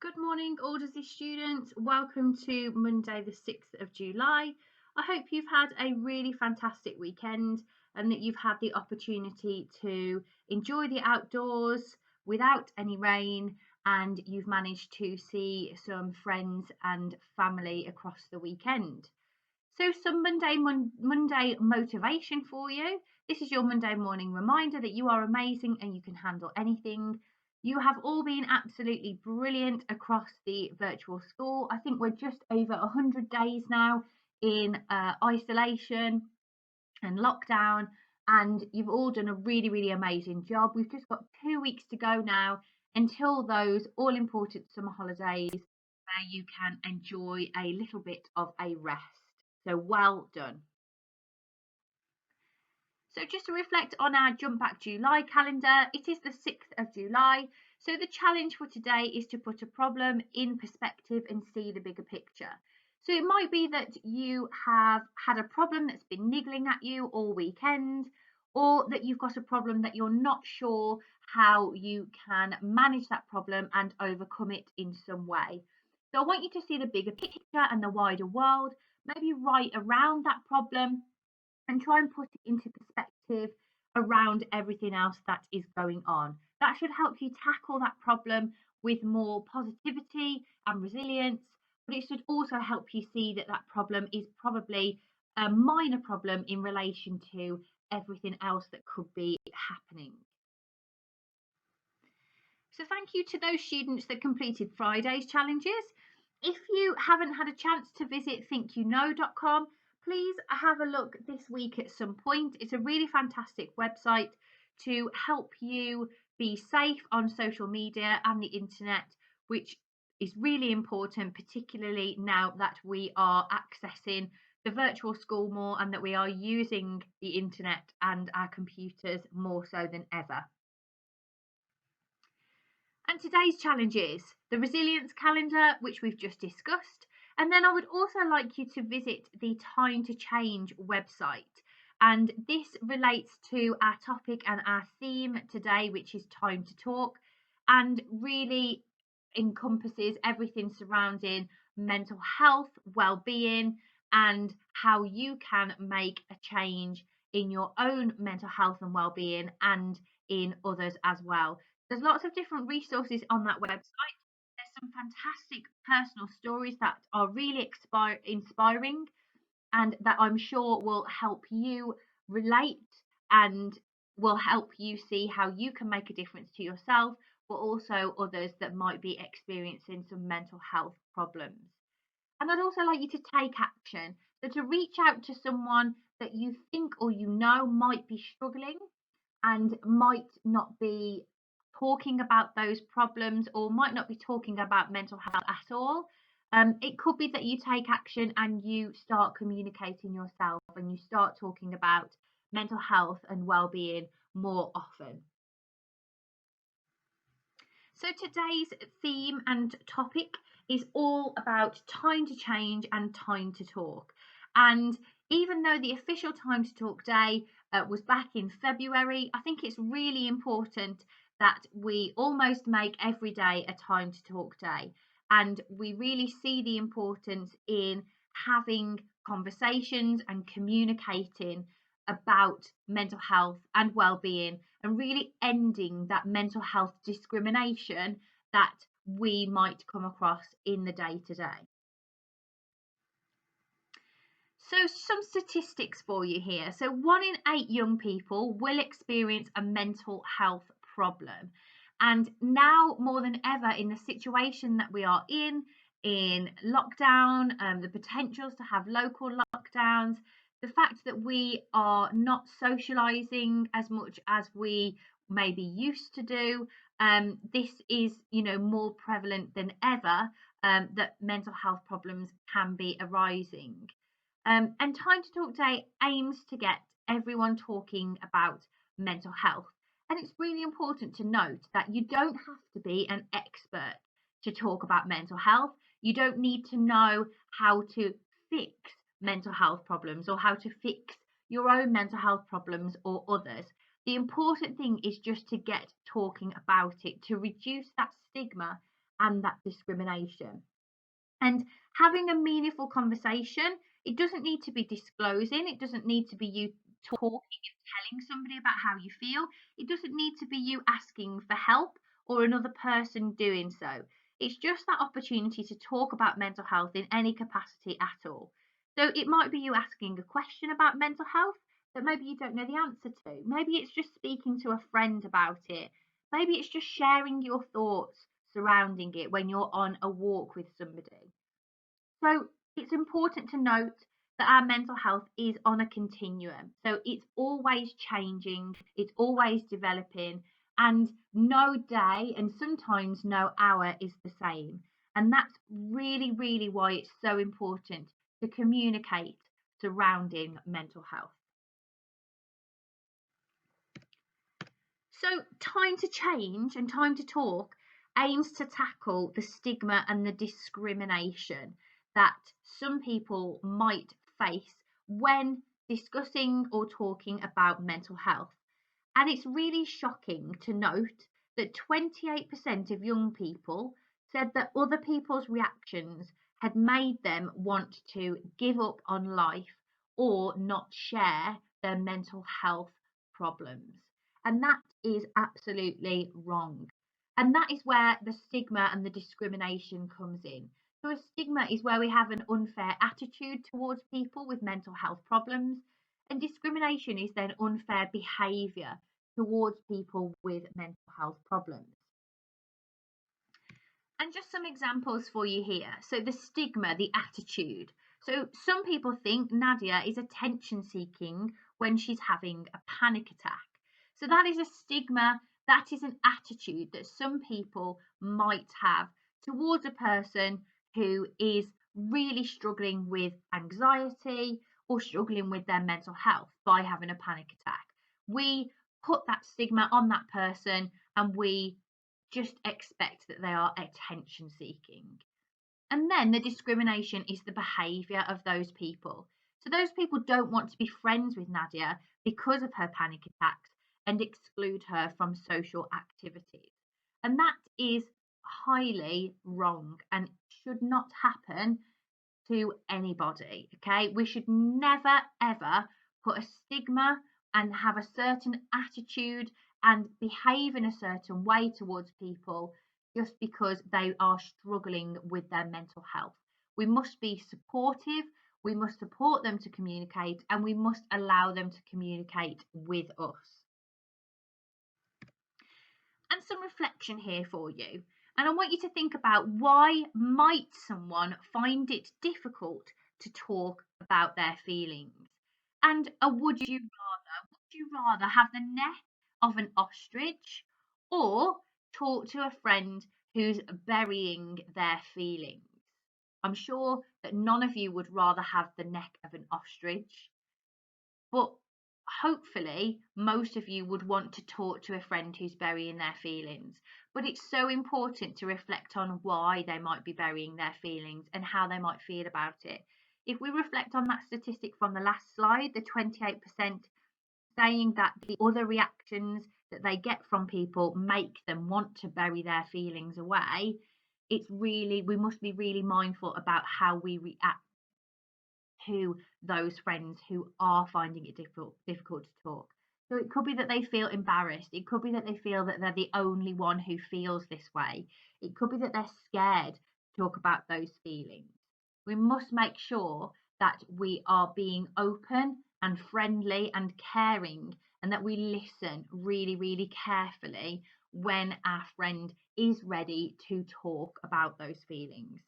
Good morning, Aldersley students. Welcome to Monday, the 6th of July. I hope you've had a really fantastic weekend and that you've had the opportunity to enjoy the outdoors without any rain, and you've managed to see some friends and family across the weekend. So some Monday motivation for you. This is your Monday morning reminder that you are amazing and you can handle anything. You have all been absolutely brilliant across the virtual school. I think we're just over 100 days now in isolation and lockdown, and you've all done a really amazing job. We've just got 2 weeks to go now until those all important summer holidays where you can enjoy a little bit of a rest. So well done. So just to reflect on our Jump Back July calendar, it is the 6th of July. So the challenge for today is to put a problem in perspective and see the bigger picture. So it might be that you have had a problem that's been niggling at you all weekend, or that you've got a problem that you're not sure how you can manage that problem and overcome it in some way. So I want you to see the bigger picture and the wider world, maybe write around that problem and try and put it into perspective around everything else that is going on. That should help you tackle that problem with more positivity and resilience, but it should also help you see that that problem is probably a minor problem in relation to everything else that could be happening. So thank you to those students that completed Friday's challenges. If you haven't had a chance to visit thinkyouKnow.com, please have a look this week at some point. It's a really fantastic website to help you be safe on social media and the internet, which is really important, particularly now that we are accessing the virtual school more and that we are using the internet and our computers more so than ever. And today's challenge is the resilience calendar, which we've just discussed. And then I would also like you to visit the Time to Change website. And this relates to our topic and our theme today, which is time to talk, and really encompasses everything surrounding mental health, well-being, and how you can make a change in your own mental health and well-being and in others as well. There's lots of different resources on that website. There's some fantastic personal stories that are really inspiring and that I'm sure will help you relate and will help you see how you can make a difference to yourself, but also others that might be experiencing some mental health problems. And I'd also like you to take action. So to reach out to someone that you think or you know might be struggling and might not be talking about those problems or might not be talking about mental health at all. It could be that you take action and you start communicating yourself and you start talking about mental health and well-being more often. So today's theme and topic is all about time to change and time to talk. And even though the official Time to Talk day was back in February, I think it's really important that we almost make every day a Time to Talk day. And we really see the importance in having conversations and communicating about mental health and well-being and really ending that mental health discrimination that we might come across in the day-to-day. So some statistics for you here. So 1 in 8 young people will experience a mental health problem. And now more than ever in the situation that we are in lockdown, the potentials to have local lockdowns, the fact that we are not socializing as much as we maybe used to do, this is, more prevalent than ever, that mental health problems can be arising. And Time to Talk Day aims to get everyone talking about mental health. And it's really important to note that you don't have to be an expert to talk about mental health. You don't need to know how to fix mental health problems or how to fix your own mental health problems or others. The important thing is just to get talking about it, to reduce that stigma and that discrimination. And having a meaningful conversation, it doesn't need to be disclosing, it doesn't need to be you talking and telling somebody about how you feel, it doesn't need to be you asking for help or another person doing so. It's just that opportunity to talk about mental health in any capacity at all. So it might be you asking a question about mental health that maybe you don't know the answer to. Maybe it's just speaking to a friend about it. Maybe it's just sharing your thoughts surrounding it when you're on a walk with somebody. So it's important to note that our mental health is on a continuum. So it's always changing, it's always developing, and no day and sometimes no hour is the same. And that's really, really why it's so important to communicate surrounding mental health. So, Time to Change and Time to Talk aims to tackle the stigma and the discrimination that some people might face when discussing or talking about mental health. And it's really shocking to note that 28% of young people said that other people's reactions had made them want to give up on life or not share their mental health problems. And that is absolutely wrong. And that is where the stigma and the discrimination comes in. So, a stigma is where we have an unfair attitude towards people with mental health problems, and discrimination is then unfair behaviour towards people with mental health problems. And just some examples for you here. So, the stigma, the attitude. So, some people think Nadia is attention seeking when she's having a panic attack. So, that is a stigma, that is an attitude that some people might have towards a person who is really struggling with anxiety or struggling with their mental health by having a panic attack. We put that stigma on that person and we just expect that they are attention seeking. And then the discrimination is the behaviour of those people. So those people don't want to be friends with Nadia because of her panic attacks and exclude her from social activities. And that is highly wrong and should not happen to anybody. Okay, we should never ever put a stigma and have a certain attitude and behave in a certain way towards people just because they are struggling with their mental health. We must be supportive, we must support them to communicate, and we must allow them to communicate with us. And some reflection here for you. And I want you to think about, why might someone find it difficult to talk about their feelings? And would you rather have the neck of an ostrich or talk to a friend who's burying their feelings? I'm sure that none of you would rather have the neck of an ostrich, but hopefully most of you would want to talk to a friend who's burying their feelings. But it's so important to reflect on why they might be burying their feelings and how they might feel about it. If we reflect on that statistic from the last slide, the 28% saying that the other reactions that they get from people make them want to bury their feelings away, we must be really mindful about how we react to those friends who are finding it difficult to talk. So it could be that they feel embarrassed. It could be that they feel that they're the only one who feels this way. It could be that they're scared to talk about those feelings. We must make sure that we are being open and friendly and caring, and that we listen really, really carefully when our friend is ready to talk about those feelings.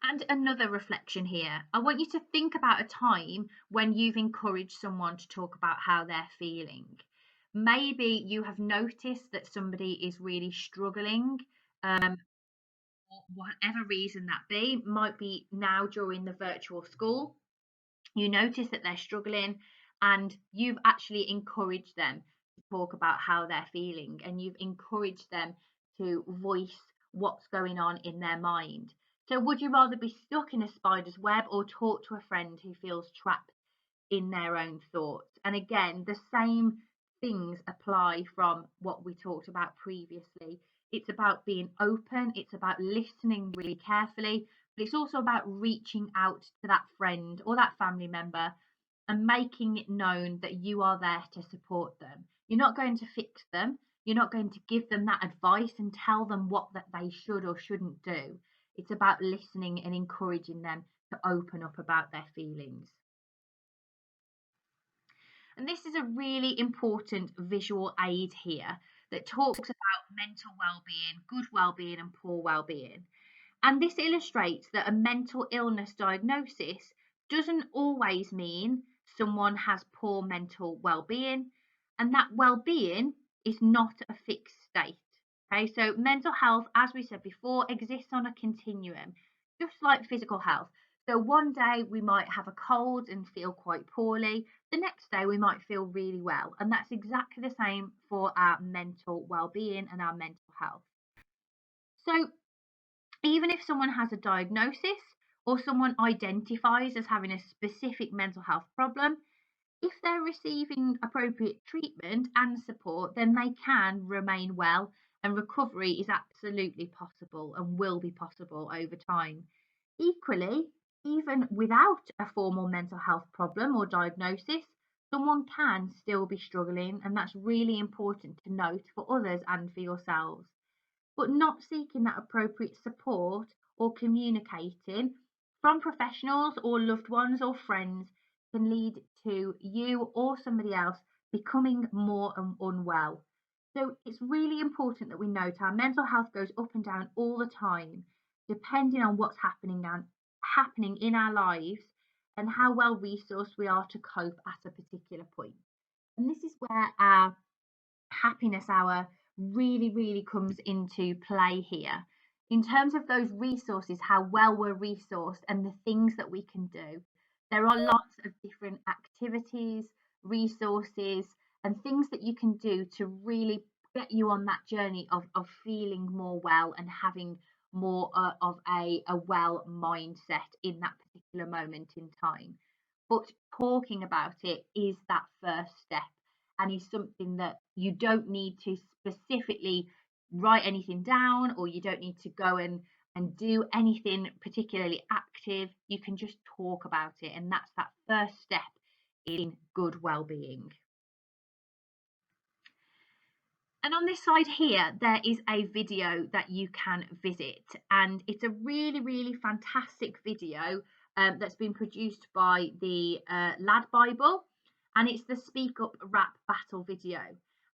And another reflection here. I want you to think about a time when you've encouraged someone to talk about how they're feeling. Maybe you have noticed that somebody is really struggling, for whatever reason that be. Might be now during the virtual school. You notice that they're struggling and you've actually encouraged them to talk about how they're feeling, and you've encouraged them to voice what's going on in their mind. So would you rather be stuck in a spider's web or talk to a friend who feels trapped in their own thoughts? And again, the same things apply from what we talked about previously. It's about being open, it's about listening really carefully, but it's also about reaching out to that friend or that family member and making it known that you are there to support them. You're not going to fix them. You're not going to give them that advice and tell them what that they should or shouldn't do. It's about listening and encouraging them to open up about their feelings. And this is a really important visual aid here that talks about mental well-being, good well-being and poor well-being. And this illustrates that a mental illness diagnosis doesn't always mean someone has poor mental well-being, and that well-being is not a fixed state. Okay, so mental health, as we said before, exists on a continuum, just like physical health. So one day we might have a cold and feel quite poorly. The next day we might feel really well. And that's exactly the same for our mental well-being and our mental health. So even if someone has a diagnosis or someone identifies as having a specific mental health problem, if they're receiving appropriate treatment and support, then they can remain well, and recovery is absolutely possible and will be possible over time. Equally, even without a formal mental health problem or diagnosis, someone can still be struggling, and that's really important to note for others and for yourselves. But not seeking that appropriate support or communicating from professionals or loved ones or friends can lead to you or somebody else becoming more unwell. So it's really important that we note our mental health goes up and down all the time, depending on what's happening in our lives and how well resourced we are to cope at a particular point. And this is where our happiness hour really comes into play here. In terms of those resources, how well we're resourced and the things that we can do, there are lots of different activities, resources, and things that you can do to really get you on that journey of feeling more well and having more of a well mindset in that particular moment in time. But talking about it is that first step and is something that you don't need to specifically write anything down, or you don't need to go and do anything particularly active. You can just talk about it, and that's that first step in good well-being. And on this side here, there is a video that you can visit, and it's a really fantastic video that's been produced by the Lad Bible, and it's the Speak Up Rap Battle video.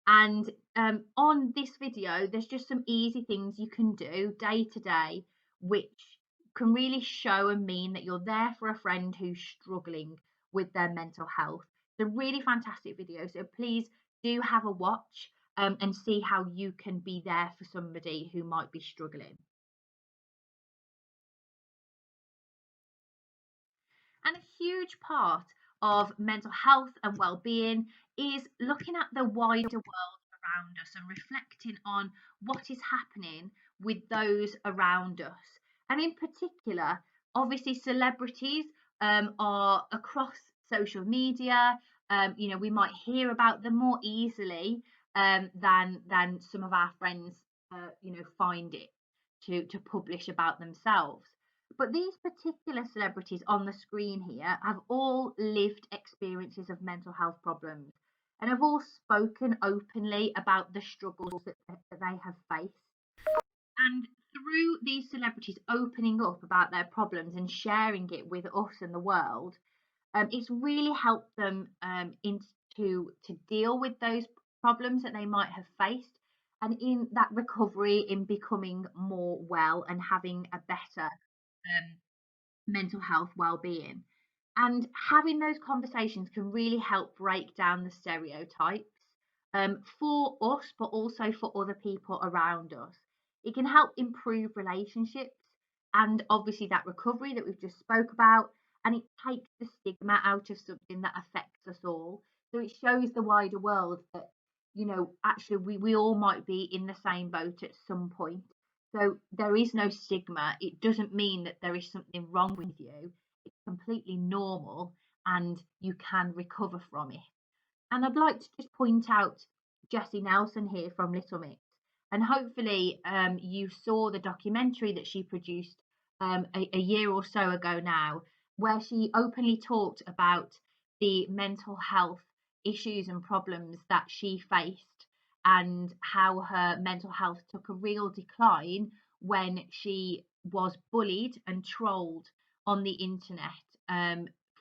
And on this video, there's just some easy things you can do day to day, which can really show and mean that you're there for a friend who's struggling with their mental health. It's a really fantastic video, so please do have a watch. And see how you can be there for somebody who might be struggling. And a huge part of mental health and well-being is looking at the wider world around us and reflecting on what is happening with those around us. And in particular, obviously celebrities are across social media. We might hear about them more easily than some of our friends find it to publish about themselves. But these particular celebrities on the screen here have all lived experiences of mental health problems and have all spoken openly about the struggles that they have faced. And through these celebrities opening up about their problems and sharing it with us and the world, it's really helped them to deal with those problems that they might have faced, and in that recovery, in becoming more well and having a better mental health well-being. And having those conversations can really help break down the stereotypes for us, but also for other people around us. It can help improve relationships and obviously that recovery that we've just spoke about, and it takes the stigma out of something that affects us all. So it shows the wider world that, actually we all might be in the same boat at some point. So there is no stigma. It doesn't mean that there is something wrong with you. It's completely normal and you can recover from it. And I'd like to just point out Jessie Nelson here from Little Mix. And hopefully you saw the documentary that she produced a year or so ago now, where she openly talked about the mental health issues and problems that she faced and how her mental health took a real decline when she was bullied and trolled on the internet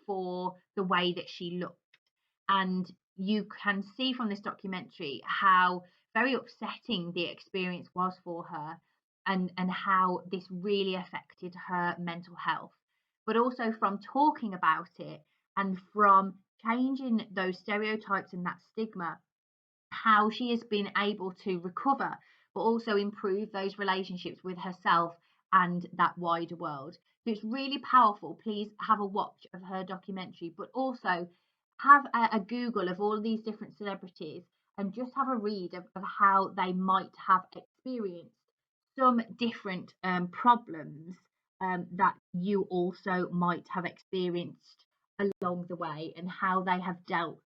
for the way that she looked. And you can see from this documentary how very upsetting the experience was for her, and how this really affected her mental health. But also from talking about it and from changing those stereotypes and that stigma, how she has been able to recover, but also improve those relationships with herself and that wider world. So it's really powerful. Please have a watch of her documentary, but also have a Google of all these different celebrities and just have a read of how they might have experienced some different problems that you also might have experienced along the way, and how they have dealt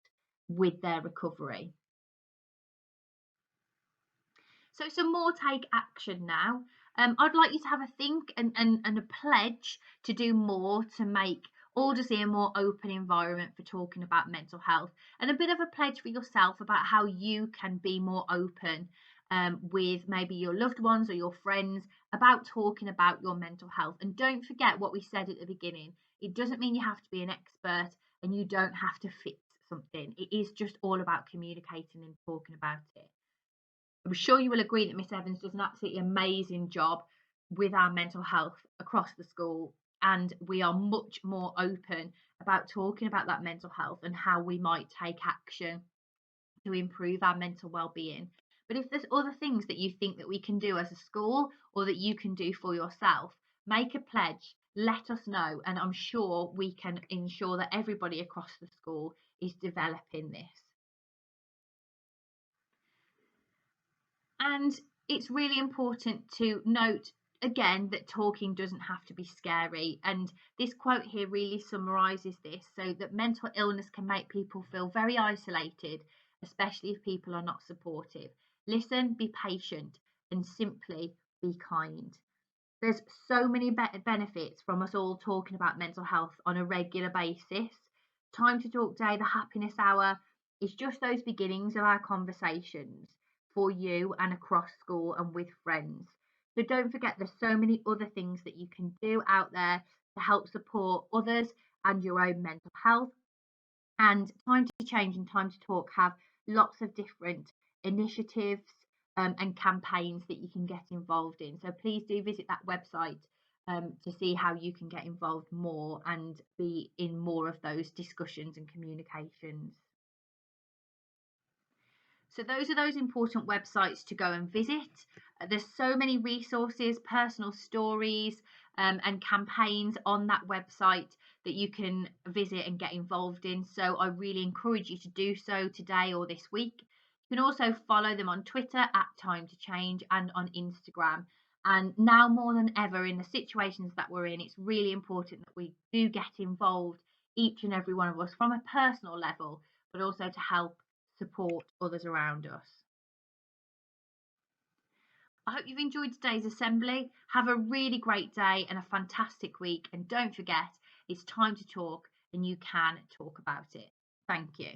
with their recovery. So some more take action now. I'd like you to have a think and a pledge to do more to make Aldersley a more open environment for talking about mental health, and a bit of a pledge for yourself about how you can be more open with maybe your loved ones or your friends about talking about your mental health. And don't forget what we said at the beginning. It doesn't mean you have to be an expert, and you don't have to fix something. It is just all about communicating and talking about it. I'm sure you will agree that Miss Evans does an absolutely amazing job with our mental health across the school, and we are much more open about talking about that mental health and how we might take action to improve our mental well-being. But if there's other things that you think that we can do as a school or that you can do for yourself, make a pledge, let us know, and I'm sure we can ensure that everybody across the school is developing this. And it's really important to note again that talking doesn't have to be scary. And this quote here really summarises this, so that mental illness can make people feel very isolated, especially if people are not supportive. Listen, be patient, and simply be kind. There's so many benefits from us all talking about mental health on a regular basis. Time to Talk Day, the happiness hour, is just those beginnings of our conversations for you and across school and with friends. So don't forget, there's so many other things that you can do out there to help support others and your own mental health. And Time to Change and Time to Talk have lots of different initiatives and campaigns that you can get involved in. So please do visit that website to see how you can get involved more and be in more of those discussions and communications. So those are those important websites to go and visit. There's so many resources, personal stories, and campaigns on that website that you can visit and get involved in. So I really encourage you to do so today or this week. You can also follow them on Twitter at Time to Change and on Instagram. And now more than ever, in the situations that we're in, it's really important that we do get involved, each and every one of us, from a personal level, but also to help support others around us. I hope you've enjoyed today's assembly. Have a really great day and a fantastic week. And don't forget, it's time to talk, and you can talk about it. Thank you.